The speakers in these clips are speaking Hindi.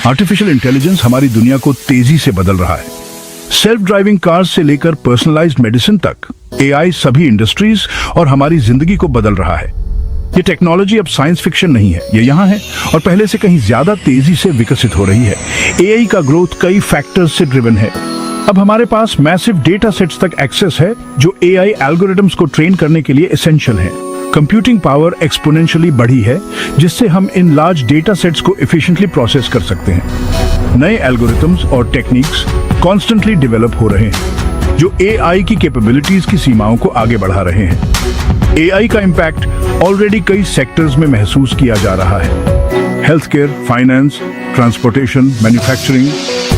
आर्टिफिशियल इंटेलिजेंस हमारी दुनिया को तेजी से बदल रहा है। सेल्फ ड्राइविंग कार्स से लेकर पर्सनलाइज्ड मेडिसिन तक एआई सभी इंडस्ट्रीज और हमारी जिंदगी को बदल रहा है। ये टेक्नोलॉजी अब साइंस फिक्शन नहीं है, ये यहाँ है और पहले से कहीं ज्यादा तेजी से विकसित हो रही है। एआई का ग्रोथ कई फैक्टर्स से ड्रिवन है। अब हमारे पास मैसिव डेटा सेट्स तक एक्सेस है जो एआई एल्गोरिथम्स को ट्रेन करने के लिए एसेंशियल है। कंप्यूटिंग पावर एक्सपोनेंशियली बढ़ी है जिससे हम इन लार्ज डेटा सेट्स को एफिशिएंटली प्रोसेस कर सकते हैं। नए एल्गोरिथम्स और टेक्निक्स कॉन्स्टेंटली डेवलप हो रहे हैं जो एआई की कैपेबिलिटीज की सीमाओं को आगे बढ़ा रहे हैं। एआई का इम्पैक्ट ऑलरेडी कई सेक्टर्स में महसूस किया जा रहा है। Health care, finance, transportation, manufacturing,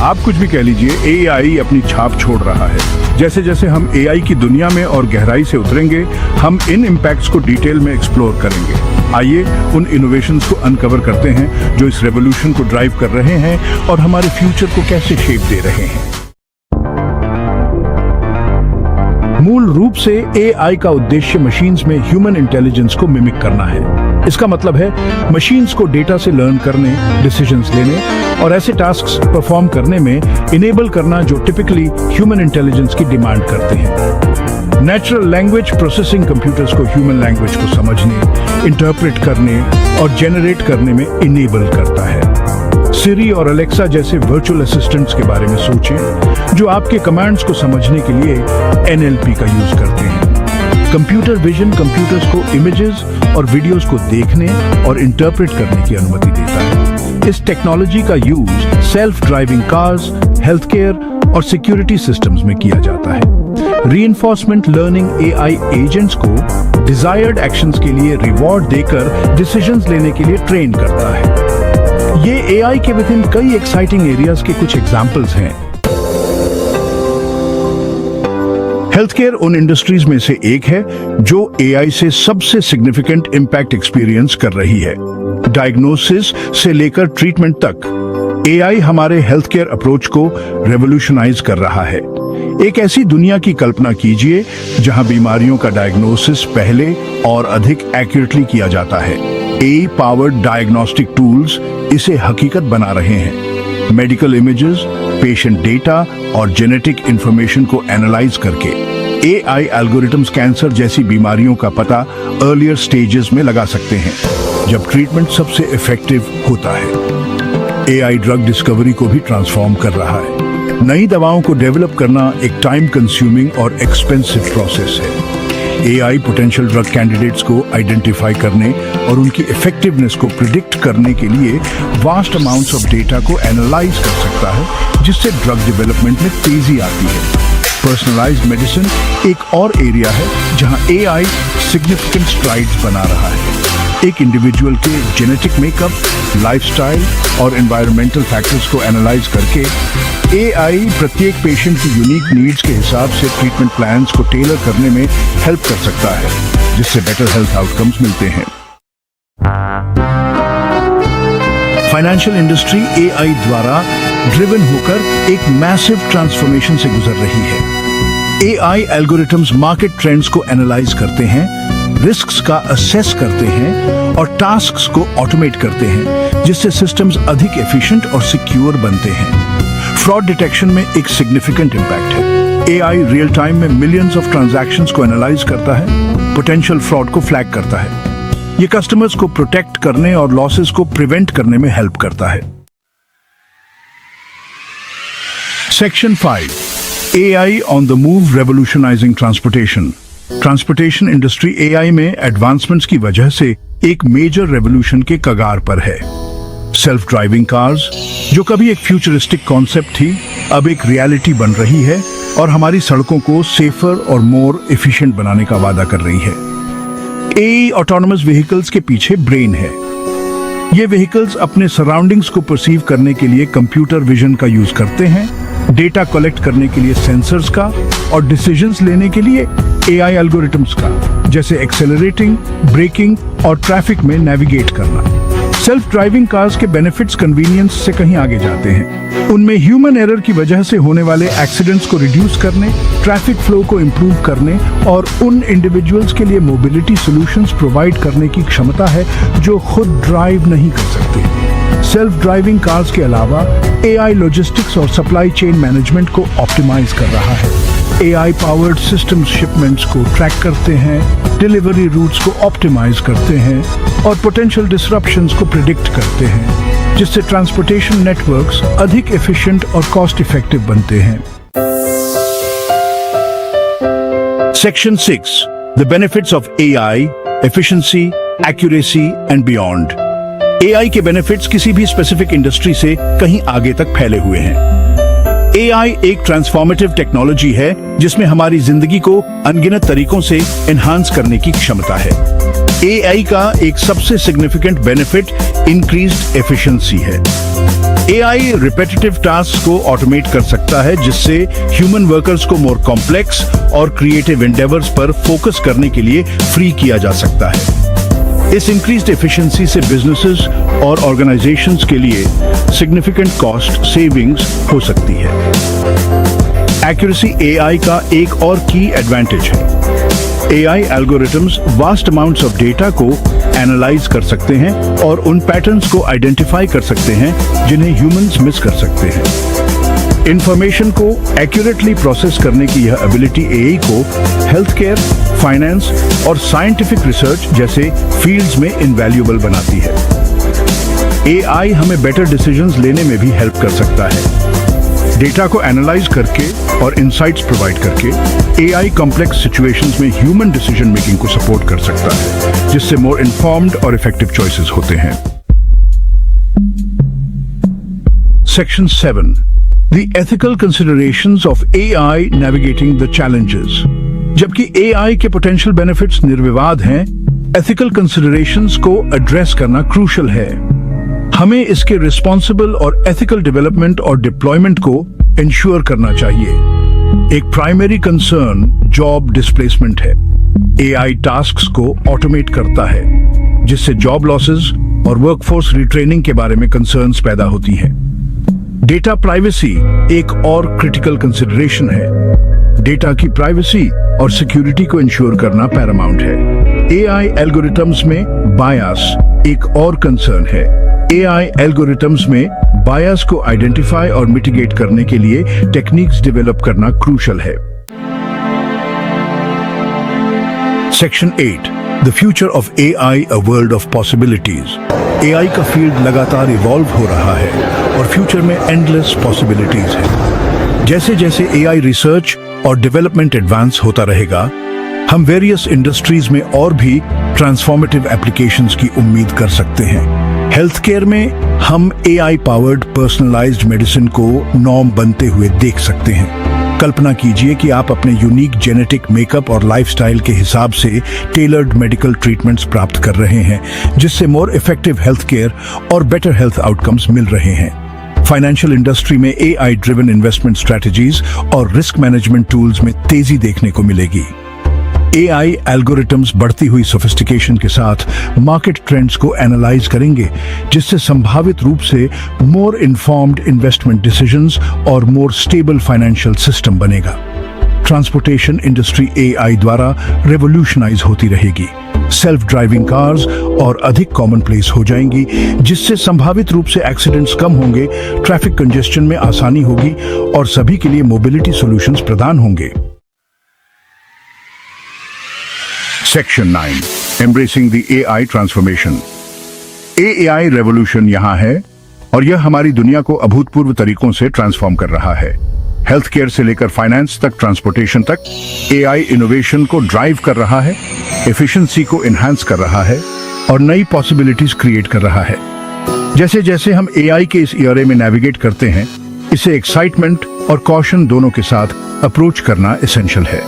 आप कुछ भी कह लीजिए, एआई अपनी छाप छोड़ रहा है। जैसे जैसे हम एआई की दुनिया में और गहराई से उतरेंगे, हम इन इम्पैक्ट्स को डिटेल में एक्सप्लोर करेंगे। आइए उन इनोवेशंस को अनकवर करते हैं जो इस रेवोल्यूशन को ड्राइव कर रहे हैं और हमारे फ्यूचर को कैसे शेप दे रहे हैं। मूल रूप से एआई का उद्देश्य मशीन्स में ह्यूमन इंटेलिजेंस को मिमिक करना है। इसका मतलब है मशीन्स को डेटा से लर्न करने, डिसीजंस लेने और ऐसे टास्क्स परफॉर्म करने में इनेबल करना जो टिपिकली ह्यूमन इंटेलिजेंस की डिमांड करते हैं। नेचुरल लैंग्वेज प्रोसेसिंग कंप्यूटर्स को ह्यूमन लैंग्वेज को समझने, इंटरप्रेट करने और जनरेट करने में इनेबल करता है। सिरी और अलेक्सा जैसे वर्चुअल असिस्टेंट्स के बारे में सोचें जो आपके कमांड्स को समझने के लिए एनएलपी का यूज करते हैं। कंप्यूटर विजन कंप्यूटर्स को इमेजेस और वीडियोस को देखने और इंटरप्रेट करने की अनुमति देता है। इस टेक्नोलॉजी का use self driving cars, health care और सिक्योरिटी सिस्टम्स में किया जाता है। रीइंफोर्समेंट लर्निंग एआई एजेंट्स को डिजायर्ड एक्शंस के लिए रिवॉर्ड देकर डिसीजंस लेने के लिए ट्रेन करता है। ये एआई के विद इन कई एक्साइटिंग एरियाज के कुछ एग्जांपल्स हैं। हेल्थ केयर उन इंडस्ट्रीज में से एक है जो एआई से सबसे सिग्निफिकेंट इम्पैक्ट एक्सपीरियंस कर रही है। डायग्नोसिस से लेकर ट्रीटमेंट तक एआई हमारे हेल्थ केयर अप्रोच को रेवोल्यूशनाइज कर रहा है। एक ऐसी दुनिया की कल्पना कीजिए जहां बीमारियों का डायग्नोसिस पहले और अधिक एक्यूरेटली किया जाता है। एआई पावर्ड डायग्नोस्टिक टूल्स इसे हकीकत बना रहे हैं। मेडिकल इमेजेस, पेशेंट डेटा और जेनेटिक इंफॉर्मेशन को एनालाइज करके एआई एल्गोरिथम्स कैंसर जैसी बीमारियों का पता अर्लियर स्टेजेस में लगा सकते हैं जब ट्रीटमेंट सबसे इफेक्टिव होता है। एआई ड्रग डिस्कवरी को भी ट्रांसफॉर्म कर रहा है। नई दवाओं को डेवलप करना एक टाइम कंज्यूमिंग और एक्सपेंसिव प्रोसेस है। एआई पोटेंशियल ड्रग कैंडिडेट्स को आइडेंटिफाई करने और उनकी इफेक्टिवनेस को प्रिडिक्ट करने के लिए वास्ट अमाउंट्स ऑफ डेटा को एनालाइज कर सकता है जिससे ड्रग डेवलपमेंट में तेजी आती है। पर्सनलाइज्ड मेडिसिन एक और एरिया है जहां एआई सिग्निफिकेंट स्ट्राइड्स बना रहा है। एक इंडिविजुअल के जेनेटिक मेकअप, लाइफस्टाइल और एनवायरमेंटल फैक्टर्स को एनालाइज करके एआई प्रत्येक पेशेंट की यूनिक नीड्स के हिसाब से ट्रीटमेंट प्लान्स को टेलर करने में हेल्प कर सकता है जिससे बेटर हेल्थ आउटकम्स मिलते हैं। फाइनेंशियल इंडस्ट्री एआई द्वारा ड्रिवन होकर एक मैसिव ट्रांसफॉर्मेशन से गुजर रही है। एआई एल्गोरिथम्स मार्केट ट्रेंड्स को एनालाइज करते हैं, रिस्क्स का असेस करते हैं और टास्क्स को ऑटोमेट करते हैं जिससे सिस्टम्स अधिक एफिशिएंट और सिक्योर बनते हैं। फ्रॉड डिटेक्शन में एक सिग्निफिकेंट इम्पैक्ट है। एआई रियल टाइम में मिलियंस ऑफ ट्रांजैक्शंस को एनालाइज करता है, पोटेंशियल फ्रॉड को फ्लैग करता है। ये कस्टमर्स को प्रोटेक्ट करने और लॉसेस को प्रिवेंट करने में हेल्प करता है। Section 5, AI on the move revolutionising transportation. Transportation industry AI में एडवांसमेंट्स की वजह से एक मेजर रेवोल्यूशन के कगार पर है। सेल्फ ड्राइविंग कार्स, जो कभी एक फ्यूचरिस्टिक कॉन्सेप्ट थी, अब एक रियलिटी बन रही है और हमारी सड़कों को सेफर और मोर एफिशिएंट बनाने का वादा कर रही है। एआई ऑटोनोमस व्हीकल्स के पीछे ब्रेन है। ये व्हीकल्स अपने सराउंडिंग्स को परसीव करने के लिए कंप्यूटर विजन का यूज करते हैं, डेटा कलेक्ट करने के लिए सेंसर्स का और डिसीजंस लेने के लिए एआई एल्गोरिथम्स का, जैसे एक्सेलरेटिंग, ब्रेकिंग और ट्रैफिक में नेविगेट करना। सेल्फ ड्राइविंग कार्स के बेनिफिट्स कन्वीनियंस से कहीं आगे जाते हैं। उनमें ह्यूमन एरर की वजह से होने वाले एक्सीडेंट्स को रिड्यूस करने, ट्रैफिक फ्लो को इंप्रूव करने और उन इंडिविजुअल्स के लिए मोबिलिटी सॉल्यूशंस प्रोवाइड करने की क्षमता है जो खुद ड्राइव नहीं कर सकते। सेल्फ ड्राइविंग कार्स के अलावा AI लॉजिस्टिक्स और सप्लाई चेन मैनेजमेंट को ऑप्टिमाइज कर रहा है। AI पावर्ड सिस्टम्स शिपमेंट्स को ट्रैक करते हैं, डिलीवरी रूट्स को ऑप्टिमाइज करते हैं और पोटेंशियल डिसरप्शंस को प्रिडिक्ट करते हैं, जिससे ट्रांसपोर्टेशन नेटवर्क्स अधिक एफिशिएंट और कॉस्ट इफेक्टिव बनते हैं। Section 6, the benefits of AI, efficiency, accuracy and beyond. AI के बेनिफिट्स किसी भी स्पेसिफिक इंडस्ट्री से कहीं आगे तक फैले हुए हैं। AI एक ट्रांसफॉर्मेटिव टेक्नोलॉजी है जिसमें हमारी जिंदगी को अनगिनत तरीकों से एनहांस करने की क्षमता है। AI का एक सबसे सिग्निफिकेंट बेनिफिट इंक्रीज्ड एफिशिएंसी है। AI रिपीटेटिव टास्क को ऑटोमेट कर सकता है, जिससे ह्यूमन वर्कर्स को मोर कॉम्प्लेक्स और क्रिएटिव एंडेवर्स पर फोकस करने के लिए फ्री किया जा सकता है। इस इंक्रीज्ड एफिशिएंसी से बिजनेसेस और ऑर्गेनाइजेशंस के लिए सिग्निफिकेंट कॉस्ट सेविंग्स हो सकती है। एक्यूरेसी AI का एक और की एडवांटेज है। AI algorithms vast amounts of data को एनालाइज कर सकते हैं और उन पैटर्न्स को आइडेंटिफाई कर सकते हैं जिन्हें ह्यूमंस मिस कर सकते हैं। इंफॉर्मेशन को एक्यूरेटली प्रोसेस करने की यह एबिलिटी AI को हेल्थ केयर, फाइनेंस और साइंटिफिक रिसर्च जैसे फील्ड्स में इनवैल्यूएबल बनाती है। AI हमें बेटर डिसीजंस लेने में भी हेल्प कर सकता है। डेटा को एनालाइज करके और इनसाइट्स प्रोवाइड करके AI कॉम्प्लेक्स सिचुएशंस में ह्यूमन डिसीजन मेकिंग को सपोर्ट कर सकता है, जिससे मोर इन्फॉर्म्ड और इफेक्टिव चॉइसेस होते हैं। Section 7, The ethical considerations of AI navigating the challenges। जबकि AI के पोटेंशियल बेनिफिट्स निर्विवाद हैं, एथिकल कंसिडरेशंस को एड्रेस करना क्रूशल है। हमें इसके रिस्पॉन्सिबल और एथिकल डेवलपमेंट और डिप्लॉयमेंट को इंश्योर करना चाहिए। एक प्राइमरी कंसर्न जॉब डिस्प्लेसमेंट है। AI टास्क्स को ऑटोमेट करता है, जिससे जॉब लॉसेस और वर्कफोर्स रिट्रेनिंग के बारे में कंसर्न्स पैदा होती हैं। डेटा प्राइवेसी एक और क्रिटिकल कंसिडरेशन है। डेटा की प्राइवेसी और सिक्योरिटी को इंश्योर करना पैरामाउंट है। AI एल्गोरिथम्स में बायस एक और कंसर्न है। AI एल्गोरिथम्स में बायस को आइडेंटिफाई और मिटिगेट करने के लिए टेक्निक्स डेवलप करना क्रूशल है। Section 8, the future of AI, a world of possibilities. AI का फील्ड लगातार इवॉल्व हो रहा है और फ्यूचर में एंडलेस पॉसिबिलिटीज है। जैसे जैसे AI रिसर्च और डेवलपमेंट एडवांस होता रहेगा, हम वेरियस इंडस्ट्रीज में और भी ट्रांसफॉर्मेटिव एप्लीकेशंस की उम्मीद कर सकते हैं। हेल्थ केयर में हम AI पावर्ड पर्सनलाइज्ड मेडिसिन को नॉर्म बनते हुए देख सकते हैं। कल्पना कीजिए कि आप अपने यूनिक जेनेटिक मेकअप और लाइफस्टाइल के हिसाब से टेलर्ड मेडिकल ट्रीटमेंट्स प्राप्त कर रहे हैं, जिससे मोर इफेक्टिव हेल्थ केयर और बेटर हेल्थ आउटकम्स मिल रहे हैं। फाइनेंशियल इंडस्ट्री में AI ड्रिवन इन्वेस्टमेंट स्ट्रेटजीज और रिस्क मैनेजमेंट टूल्स में तेजी देखने को मिलेगी। AI एल्गोरिथम्स बढ़ती हुई सोफिस्टिकेशन के साथ मार्केट ट्रेंड्स को एनालाइज करेंगे, जिससे संभावित रूप से मोर इन्फॉर्म्ड इन्वेस्टमेंट डिसीजंस और मोर स्टेबल फाइनेंशियल सिस्टम बनेगा। ट्रांसपोर्टेशन इंडस्ट्री AI द्वारा रेवोल्यूशनाइज होती रहेगी। सेल्फ ड्राइविंग कार्स और अधिक कॉमन प्लेस हो जाएंगी, जिससे संभावित रूप से एक्सीडेंट्स कम होंगे, ट्रैफिक कंजेस्शन में आसानी होगी और सभी के लिए मोबिलिटी सॉल्यूशंस प्रदान होंगे। Section 9, embracing the AI transformation. AI revolution यहाँ है और यह हमारी दुनिया को अभूतपूर्व तरीकों से ट्रांसफॉर्म कर रहा है। हेल्थ केयर से लेकर फाइनेंस तक, ट्रांसपोर्टेशन तक AI इनोवेशन को ड्राइव कर रहा है, एफिशिएंसी को एनहांस कर रहा है और नई पॉसिबिलिटीज क्रिएट कर रहा है। जैसे जैसे हम AI के इस एरे में नेविगेट करते हैं, इसे एक्साइटमेंट और कॉशन दोनों के साथ अप्रोच करना एसेंशियल है।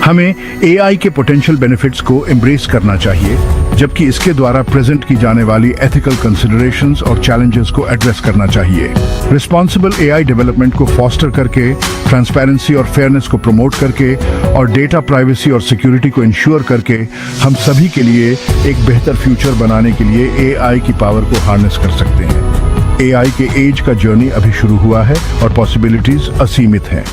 हमें एआई के पोटेंशियल बेनिफिट्स को एम्ब्रेस करना चाहिए, जबकि इसके द्वारा प्रेजेंट की जाने वाली एथिकल कंसिडरेशंस और चैलेंजेस को एड्रेस करना चाहिए। रिस्पॉन्सिबल एआई डेवलपमेंट को फॉस्टर करके, ट्रांसपेरेंसी और फेयरनेस को प्रमोट करके और डेटा प्राइवेसी और सिक्योरिटी को इंश्योर करके हम सभी के लिए एक बेहतर फ्यूचर बनाने के लिए एआई की पावर को हार्नेस कर सकते हैं। एआई के एज का जर्नी अभी शुरू हुआ है और पॉसिबिलिटीज असीमित हैं।